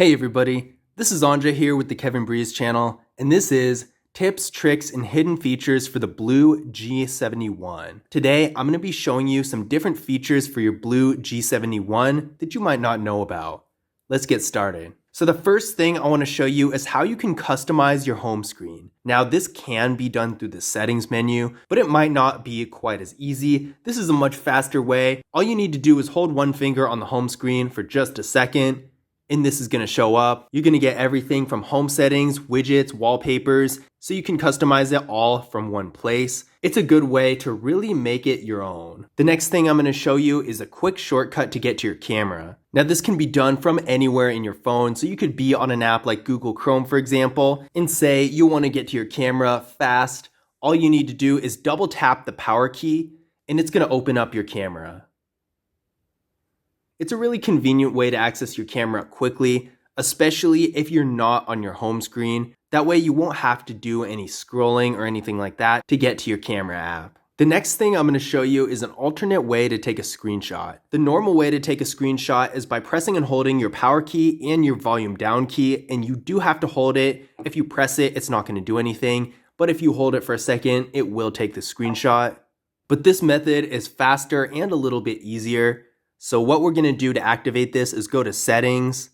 Hey everybody, this is Anja here with the Kevin Breeze channel, and this is Tips, Tricks, and Hidden Features for the BLU G71. Today, I'm going to be showing you some different features for your BLU G71 that you might not know about. Let's get started. So the first thing I want to show you is how you can customize your home screen. Now this can be done through the settings menu, but it might not be quite as easy. This is a much faster way. All you need to do is hold one finger on the home screen for just a second, and this is going to show up. You're going to get everything from home settings, widgets, wallpapers, so you can customize it all from one place. It's a good way to really make it your own. The next thing I'm going to show you is a quick shortcut to get to your camera. Now this can be done from anywhere in your phone, so you could be on an app like Google Chrome, for example, and say you want to get to your camera fast. All you need to do is double tap the power key, and it's going to open up your camera. It's a really convenient way to access your camera quickly, especially if you're not on your home screen. That way you won't have to do any scrolling or anything like that to get to your camera app. The next thing I'm going to show you is an alternate way to take a screenshot. The normal way to take a screenshot is by pressing and holding your power key and your volume down key, and you do have to hold it. If you press it, it's not going to do anything, but if you hold it for a second, it will take the screenshot. But this method is faster and a little bit easier. So what we're going to do to activate this is go to Settings,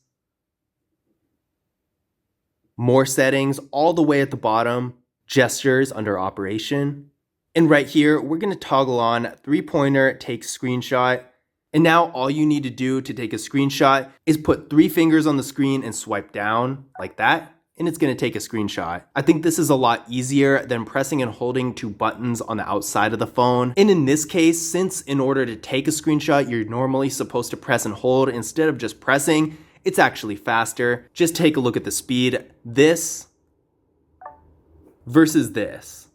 More Settings, all the way at the bottom, Gestures under Operation. And right here, we're going to toggle on 3-pointer take screenshot. And now all you need to do to take a screenshot is put 3 fingers on the screen and swipe down like that, and it's going to take a screenshot. I think this is a lot easier than pressing and holding 2 buttons on the outside of the phone. And in this case, since in order to take a screenshot, you're normally supposed to press and hold instead of just pressing, it's actually faster. Just take a look at the speed. This versus this.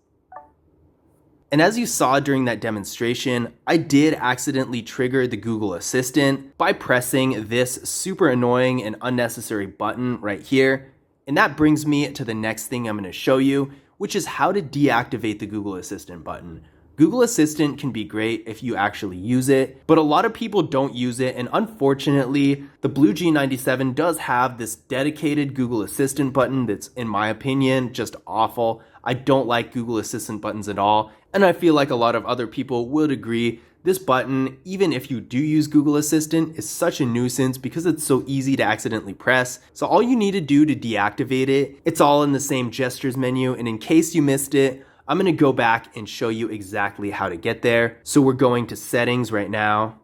And as you saw during that demonstration, I did accidentally trigger the Google Assistant by pressing this super annoying and unnecessary button right here. And that brings me to the next thing I'm going to show you, which is how to deactivate the Google Assistant button. Google Assistant can be great if you actually use it, but a lot of people don't use it, and unfortunately, the BLU G97 does have this dedicated Google Assistant button that's, in my opinion, just awful. I don't like Google Assistant buttons at all, and I feel like a lot of other people would agree. This button, even if you do use Google Assistant, is such a nuisance because it's so easy to accidentally press. So all you need to do to deactivate it, it's all in the same gestures menu. And in case you missed it, I'm going to go back and show you exactly how to get there. So we're going to Settings right now,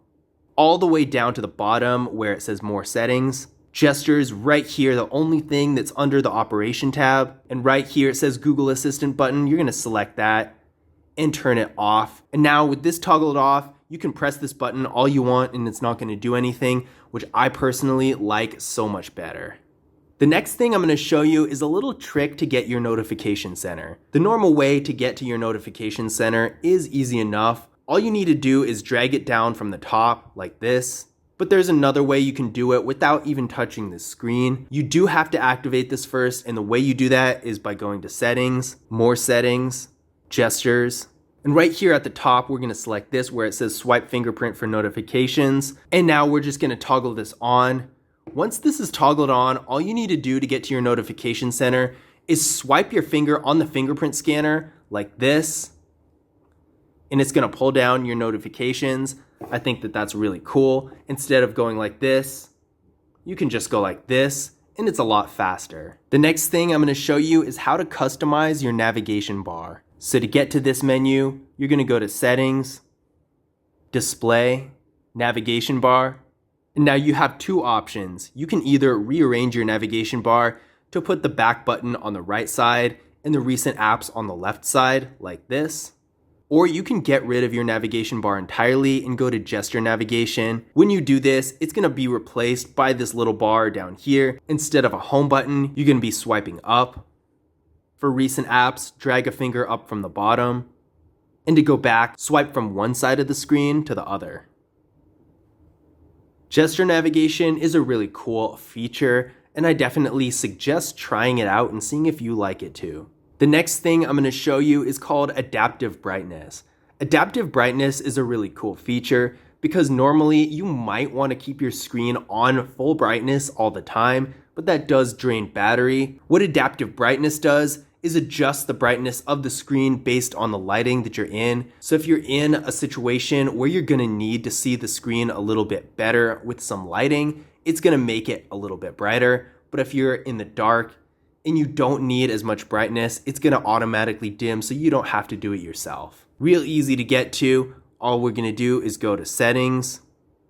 all the way down to the bottom where it says More Settings. Gestures right here, the only thing that's under the Operation tab. And right here it says Google Assistant button. You're going to select that and turn it off. And now with this toggled off, you can press this button all you want and it's not going to do anything, which I personally like so much better. The next thing I'm going to show you is a little trick to get your notification center. The normal way to get to your notification center is easy enough. All you need to do is drag it down from the top like this. But there's another way you can do it without even touching the screen. You do have to activate this first, and the way you do that is by going to Settings, More Settings, Gestures, and right here at the top we're going to select this where it says Swipe Fingerprint for notifications, and now we're just going to toggle this on. Once this is toggled on, all you need to do to get to your notification center is swipe your finger on the fingerprint scanner like this, and it's going to pull down your notifications. I think that that's really cool. Instead of going like this, you can just go like this, and it's a lot faster. The next thing I'm going to show you is how to customize your navigation bar. So to get to this menu, you're going to go to Settings, Display, Navigation Bar. And now you have 2 options. You can either rearrange your navigation bar to put the back button on the right side and the recent apps on the left side like this. Or you can get rid of your navigation bar entirely and go to gesture navigation. When you do this, it's going to be replaced by this little bar down here. Instead of a home button, you're going to be swiping up. For recent apps, drag a finger up from the bottom. And to go back, swipe from one side of the screen to the other. Gesture navigation is a really cool feature, and I definitely suggest trying it out and seeing if you like it too. The next thing I'm going to show you is called adaptive brightness. Adaptive brightness is a really cool feature because normally you might want to keep your screen on full brightness all the time, but that does drain battery. What adaptive brightness does is adjust the brightness of the screen based on the lighting that you're in. So if you're in a situation where you're gonna need to see the screen a little bit better with some lighting, it's gonna make it a little bit brighter. But if you're in the dark and you don't need as much brightness, it's gonna automatically dim so you don't have to do it yourself. Real easy to get to. All we're gonna do is go to Settings,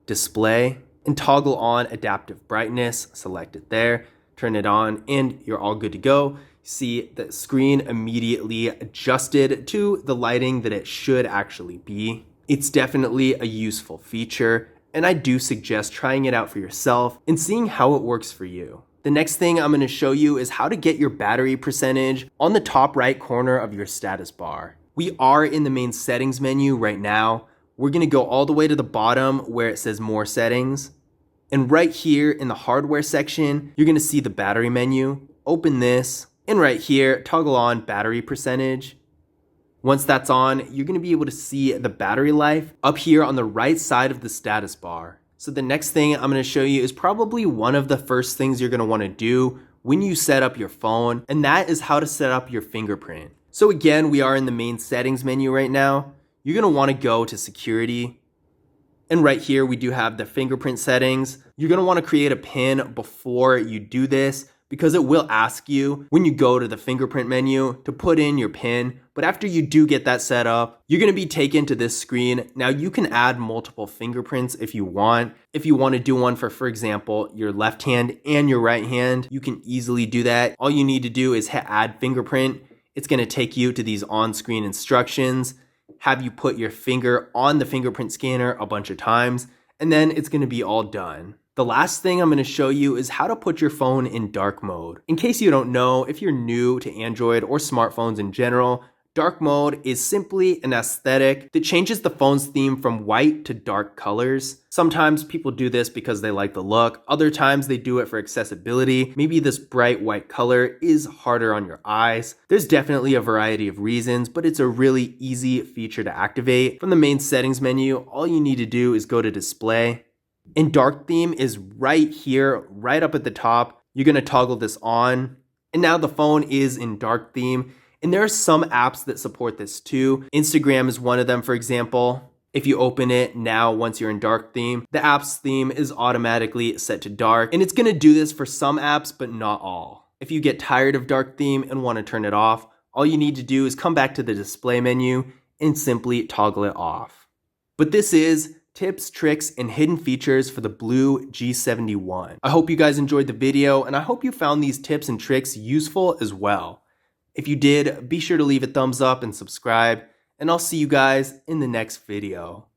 Display, and toggle on Adaptive Brightness. Select it there, turn it on, and you're all good to go. See the screen immediately adjusted to the lighting that it should actually be. It's definitely a useful feature, and I do suggest trying it out for yourself and seeing how it works for you. The next thing I'm going to show you is how to get your battery percentage on the top right corner of your status bar. We are in the main settings menu right now. We're going to go all the way to the bottom where it says more settings. And right here in the hardware section, you're going to see the battery menu. Open this. And right here, toggle on battery percentage. Once that's on, you're gonna be able to see the battery life up here on the right side of the status bar. So the next thing I'm gonna show you is probably one of the first things you're gonna wanna do when you set up your phone, and that is how to set up your fingerprint. So again, we are in the main settings menu right now. You're gonna wanna go to security. And right here, we do have the fingerprint settings. You're gonna wanna create a PIN before you do this, because it will ask you when you go to the fingerprint menu to put in your PIN. But after you do get that set up, you're gonna be taken to this screen. Now you can add multiple fingerprints if you want. If you wanna do one for example, your left hand and your right hand, you can easily do that. All you need to do is hit add fingerprint. It's gonna take you to these on-screen instructions, have you put your finger on the fingerprint scanner a bunch of times, and then it's gonna be all done. The last thing I'm going to show you is how to put your phone in dark mode. In case you don't know, if you're new to Android or smartphones in general, dark mode is simply an aesthetic that changes the phone's theme from white to dark colors. Sometimes people do this because they like the look. Other times they do it for accessibility. Maybe this bright white color is harder on your eyes. There's definitely a variety of reasons, but it's a really easy feature to activate. From the main settings menu, all you need to do is go to display. And dark theme is right here, right up at the top. You're gonna toggle this on. And now the phone is in dark theme. And there are some apps that support this too. Instagram is one of them, for example. If you open it now, once you're in dark theme, the app's theme is automatically set to dark. And it's gonna do this for some apps, but not all. If you get tired of dark theme and wanna turn it off, all you need to do is come back to the display menu and simply toggle it off. But this is tips, tricks, and hidden features for the BLU G71. I hope you guys enjoyed the video, and I hope you found these tips and tricks useful as well. If you did, be sure to leave a thumbs up and subscribe, and I'll see you guys in the next video.